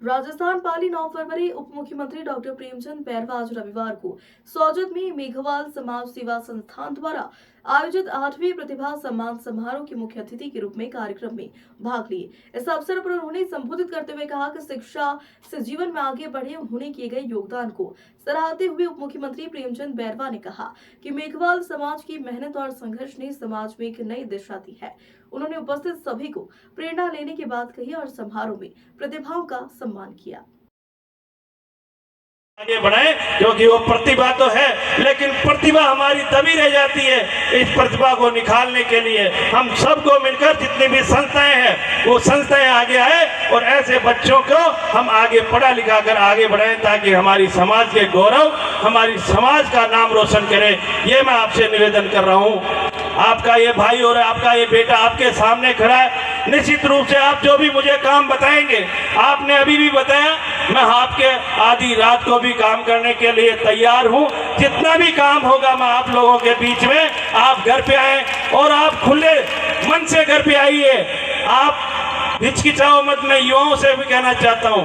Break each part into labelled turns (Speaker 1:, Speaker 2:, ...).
Speaker 1: राजस्थान पाली 9 फरवरी उप मुख्यमंत्री डॉक्टर प्रेमचंद बैरवा आज रविवार को सोजत में मेघवाल समाज सेवा संस्थान द्वारा आयोजित 8वीं प्रतिभा सम्मान समारोह के मुख्य अतिथि के रूप में कार्यक्रम में भाग लिए। इस अवसर पर उन्होंने संबोधित करते हुए कहा कि शिक्षा से जीवन में आगे बढ़े उन्होंने किए गए योगदान को सराहते हुए उप मुख्यमंत्री प्रेमचंद बैरवा ने कहा कि मेघवाल समाज की मेहनत और संघर्ष ने समाज में एक नई दिशा दी है। उन्होंने उपस्थित सभी को प्रेरणा लेने की बात कही और समारोह में प्रतिभाओं का सम्मान किया।
Speaker 2: आगे बढ़े क्योंकि वो प्रतिभा तो है, लेकिन प्रतिभा हमारी तभी रह जाती है। इस प्रतिभा को निखारने के लिए हम सबको मिलकर जितनी भी संस्थाएं हैं वो संस्थाएं आगे आए और ऐसे बच्चों को हम आगे पढ़ा लिखा कर आगे बढ़ाएं ताकि हमारी समाज के गौरव, हमारी समाज का नाम रोशन करे। ये मैं आपसे निवेदन कर रहा हूँ। आपका ये भाई और आपका ये बेटा आपके सामने खड़ा है। निश्चित रूप से आप जो भी मुझे काम बताएंगे, आपने अभी भी बताया, मैं आपके आधी रात को भी काम करने के लिए तैयार हूं। जितना भी काम होगा मैं आप लोगों के बीच में, आप घर पे आए और आप खुले मन से घर पे आइए। आप हिचकिचाओ मत। मैं युवाओं से भी कहना चाहता हूं,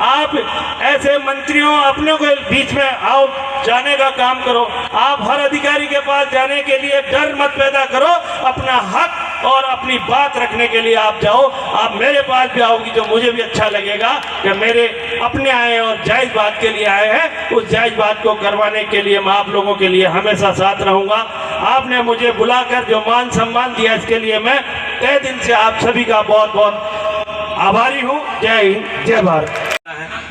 Speaker 2: आप ऐसे मंत्रियों अपने के बीच में आओ, जाने का काम करो। आप हर अधिकारी के पास जाने के लिए डर मत पैदा करो। अपना हक और अपनी बात रखने के लिए आप जाओ। आप मेरे पास भी आओगी तो मुझे भी अच्छा लगेगा कि मेरे अपने आए और जायज बात के लिए आए हैं। उस जायज बात को करवाने के लिए मैं आप लोगों के लिए हमेशा साथ रहूंगा। आपने मुझे बुलाकर जो मान सम्मान दिया, इसके लिए मैं तहे दिल से आप सभी का बहुत बहुत आभारी हूँ। जय हिंद, जय भारत।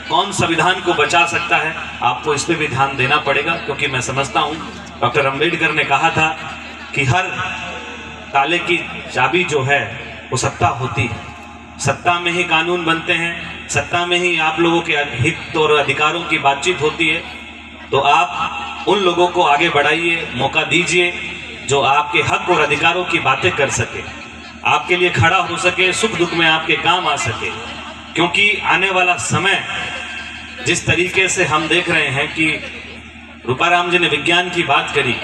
Speaker 3: कौन संविधान को बचा सकता है, आपको इस पे भी ध्यान देना पड़ेगा, क्योंकि मैं समझता हूँ डॉक्टर अंबेडकर ने कहा था कि हर ताले की चाबी जो है वो सत्ता होती है। सत्ता में ही कानून बनते हैं, सत्ता में ही आप लोगों के हित और अधिकारों की बातचीत होती है। तो आप उन लोगों को आगे बढ़ाइए, मौका दीजिए जो आपके हक और अधिकारों की बातें कर सके, आपके लिए खड़ा हो सके, सुख दुख में आपके काम आ सके। क्योंकि आने वाला समय जिस तरीके से हम देख रहे हैं कि रूपाराम जी ने विज्ञान की बात करी,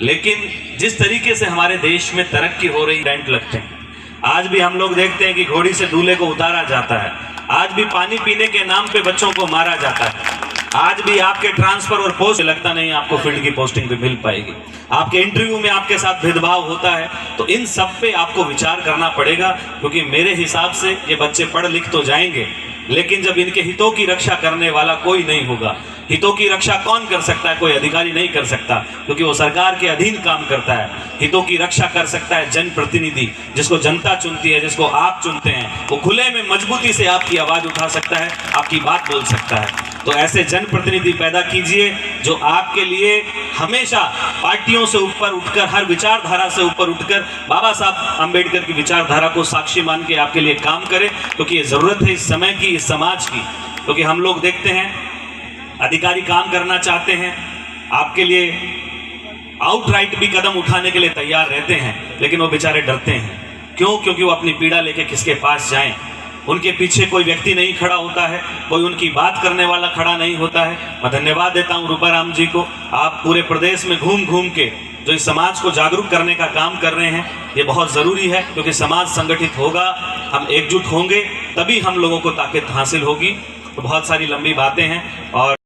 Speaker 3: लेकिन जिस तरीके से हमारे देश में तरक्की हो रही, रेंट लगते हैं। आज भी हम लोग देखते हैं कि घोड़ी से दूल्हे को उतारा जाता है। आज भी पानी पीने के नाम पे बच्चों को मारा जाता है। आज भी आपके ट्रांसफर और पोस्ट लगता नहीं आपको फील्ड की पोस्टिंग पे मिल पाएगी। आपके इंटरव्यू में आपके साथ भेदभाव होता है। तो इन सब पे आपको विचार करना पड़ेगा, क्योंकि मेरे हिसाब से ये बच्चे पढ़ लिख तो जाएंगे, लेकिन जब इनके हितों की रक्षा करने वाला कोई नहीं होगा। हितों की रक्षा कौन कर सकता है? कोई अधिकारी नहीं कर सकता, क्योंकि वो सरकार के अधीन काम करता है। हितों की रक्षा कर सकता है जनप्रतिनिधि, जिसको जनता चुनती है, जिसको आप चुनते हैं। वो खुले में मजबूती से आपकी आवाज उठा सकता है, आपकी बात बोल सकता है। तो ऐसे जनप्रतिनिधि पैदा कीजिए जो आपके लिए हमेशा पार्टियों से ऊपर उठकर, हर विचारधारा से ऊपर उठकर बाबा साहब अंबेडकर की विचारधारा को साक्षी मान के आपके लिए काम करे, क्योंकि ये जरूरत है इस समय की, इस समाज की। क्योंकि हम लोग देखते हैं अधिकारी काम करना चाहते हैं, आपके लिए आउटराइट भी कदम उठाने के लिए तैयार रहते हैं, लेकिन वो बेचारे डरते हैं। क्यों? क्योंकि वो अपनी पीड़ा लेके किसके पास जाएं। उनके पीछे कोई व्यक्ति नहीं खड़ा होता है, कोई उनकी बात करने वाला खड़ा नहीं होता है। मैं धन्यवाद देता हूं रूपाराम जी को। आप पूरे प्रदेश में घूम घूम के जो इस समाज को जागरूक करने का काम कर रहे हैं, ये बहुत ज़रूरी है, क्योंकि समाज संगठित होगा, हम एकजुट होंगे, तभी हम लोगों को ताकत हासिल होगी। तो बहुत सारी लंबी बातें हैं और